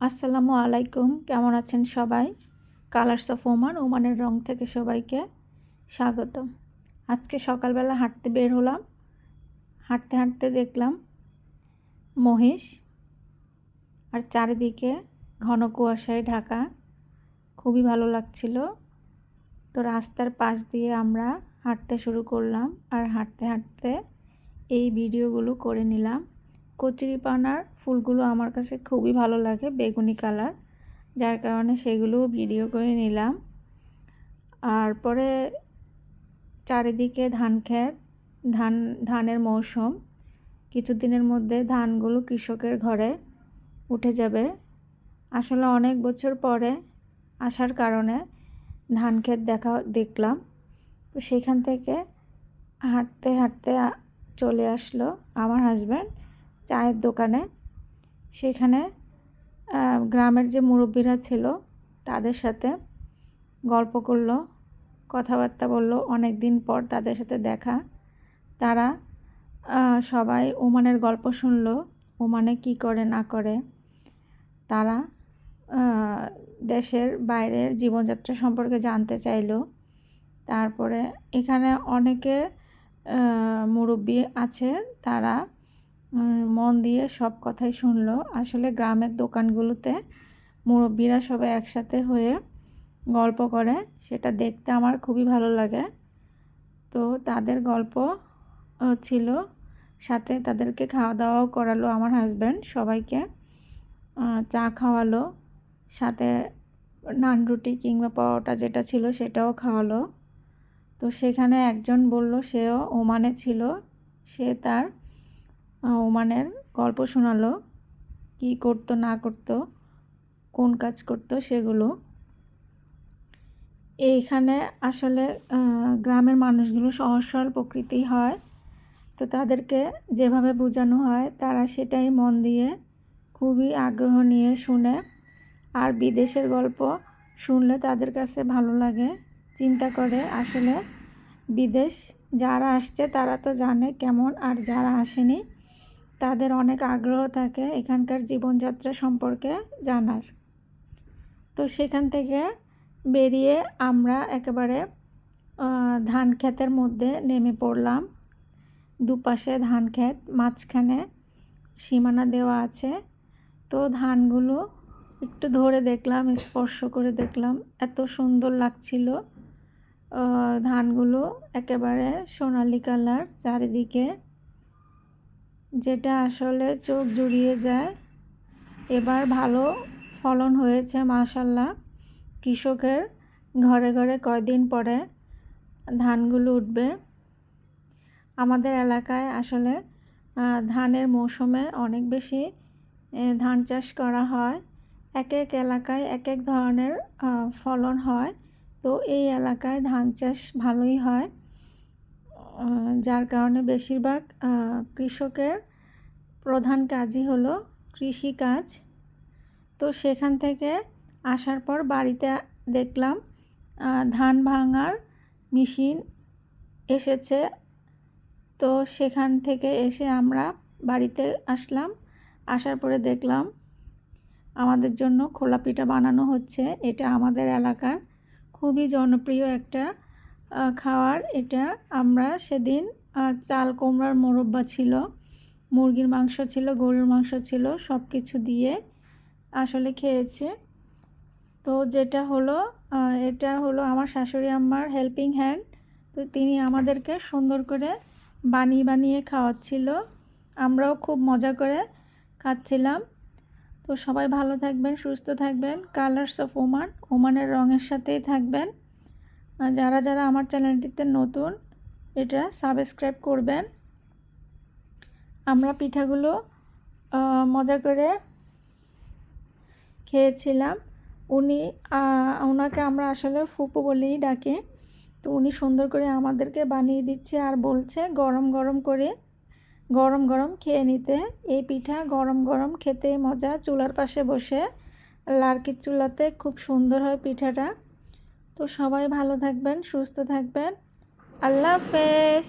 আসসালামু আলাইকুম, কেমন আছেন সবাই? কালার্স অফ ওমান, ওমানের রং থেকে সবাইকে স্বাগত। আজকে সকালবেলা হাঁটতে বের হলাম। হাঁটতে হাঁটতে দেখলাম মহিষ, আর চারিদিকে ঘন কুয়াশায় ঢাকা। খুবই ভালো লাগছিল। তো রাস্তার পাশ দিয়ে আমরা হাঁটতে শুরু করলাম, আর হাঁটতে হাঁটতে এই ভিডিওগুলো করে নিলাম। কচুরিপানার ফুলগুলো আমার কাছে খুবই ভালো লাগে, বেগুনি কালার, যার কারণে সেগুলো ভিডিও করে নিলাম। আর পরে চারিদিকে ধান ক্ষেত, ধানের মৌসুম। কিছুদিনের মধ্যে ধানগুলো কৃষকের ঘরে উঠে যাবে। আসলে অনেক বছর পরে আসার কারণে ধান ক্ষেত দেখলাম। তো সেখান থেকে হাঁটতে হাঁটতে চলে আসলো আমার হাজব্যান্ড চায়ের দোকানে। সেখানে গ্রামের যে মুরব্বীরা ছিল তাদের সাথে গল্প করলো, কথাবার্তা বললো। অনেক দিন পর তাদের সাথে দেখা। তারা সবাই ওমানের গল্প শুনলো, ওমানে কি করে না করে। তারা দেশের বাইরের জীবনযাত্রা সম্পর্কে জানতে চাইলো। তারপরে এখানে অনেকে মুরব্বী আছে, তারা মন দিয়ে সব কথাই শুনলো। আসলে গ্রামের দোকানগুলোতে মুরব্বীরা সবাই একসাথে হয়ে গল্প করে, সেটা দেখতে আমার খুবই ভালো লাগে। তো তাদের গল্প ছিল, সাথে তাদেরকে খাওয়া দাওয়াও করালো আমার হাজব্যান্ড। সবাইকে চা খাওয়ালো, সাথে নান রুটি কিংবা পরোটা যেটা ছিল সেটাও খাওয়ালো। তো সেখানে একজন বলল সেও ওমানে ছিল, সে তার ওমানের গল্প শোনালো, কি করতো না করতো, কোন কাজ করতো সেগুলো। এইখানে আসলে গ্রামের মানুষগুলো সহজ সরল প্রকৃতি হয়, তো তাদেরকে যেভাবে বোঝানো হয় তারা সেটাই মন দিয়ে খুবই আগ্রহ নিয়ে শুনে। আর বিদেশের গল্প শুনলে তাদের কাছে ভালো লাগে, চিন্তা করে আসলে বিদেশ যারা আসছে তারা তো জানে কেমন, আর যারা আসেনি তাদের অনেক আগ্রহ থাকে এখানকার জীবনযাত্রা সম্পর্কে জানার। তো সেখান থেকে বেরিয়ে আমরা একেবারে ধান ক্ষেতের মধ্যে নেমে পড়লাম। দুপাশে ধান ক্ষেত, মাঝখানে সীমানা দেওয়া আছে। তো ধানগুলো একটু ধরে দেখলাম, স্পর্শ করে দেখলাম, এত সুন্দর লাগছিল। ধানগুলো একেবারে সোনালি কালার চারিদিকে, যেটা আসলে চোখ জুড়িয়ে যায়। এবার ভালো ফলন হয়েছে মাশাআল্লাহ। কৃষকের ঘরে ঘরে কয়দিন পরে ধানগুলো উঠবে। আমাদের এলাকায় আসলে ধানের মৌসুমে অনেক বেশি ধান চাষ করা হয়। এক এক এলাকায় এক এক ধরনের ফলন হয়। তো এই এলাকায় ধান চাষ ভালোই হয়, যার কারণে বেশিরভাগ কৃষকের প্রধান কাজই হলো কৃষিকাজ। তো সেখান থেকে আসার পর বাড়িতে দেখলাম ধান ভাঙার মেশিন এসেছে। তো সেখান থেকে এসে আমরা বাড়িতে আসলাম। আসার পরে দেখলাম আমাদের জন্য খোলা পিঠা বানানো হচ্ছে। এটা আমাদের এলাকার খুবই জনপ্রিয় একটা খাবার। এটা আমরা সেদিন চাল কুমড়ার মোরব্বা ছিল, মুরগির মাংস ছিল, গরুর মাংস ছিল, সব কিছু দিয়ে আসলে খেয়েছে। তো যেটা হলো এটা হলো আমার শাশুড়ি আম্মার হেল্পিং হ্যান্ড। তো তিনি আমাদেরকে সুন্দর করে বানিয়ে বানিয়ে খাওয়াচ্ছিল, আমরাও খুব মজা করে খাচ্ছিলাম। তো সবাই ভালো থাকবেন, সুস্থ থাকবেন। কালার্স অফ ওমান, ওমানের রঙের সাথেই থাকবেন। যারা যারা আমার চ্যানেলটিতে নতুন, এটা সাবস্ক্রাইব করবেন। আমরা পিঠাগুলো মজা করে খেয়েছিলাম। ওনাকে আমরা আসলে ফুপু বলেই ডাকি। তো উনি সুন্দর করে আমাদেরকে বানিয়ে দিচ্ছে আর বলছে গরম গরম করে গরম গরম খেয়ে নিতে। এই পিঠা গরম গরম খেতে মজা, চুলার পাশে বসে লার্কির চুলাতে খুব সুন্দর হয় পিঠাটা। তো সবাই ভালো থাকবেন, সুস্থ থাকবেন। আল্লাহ হাফেজ।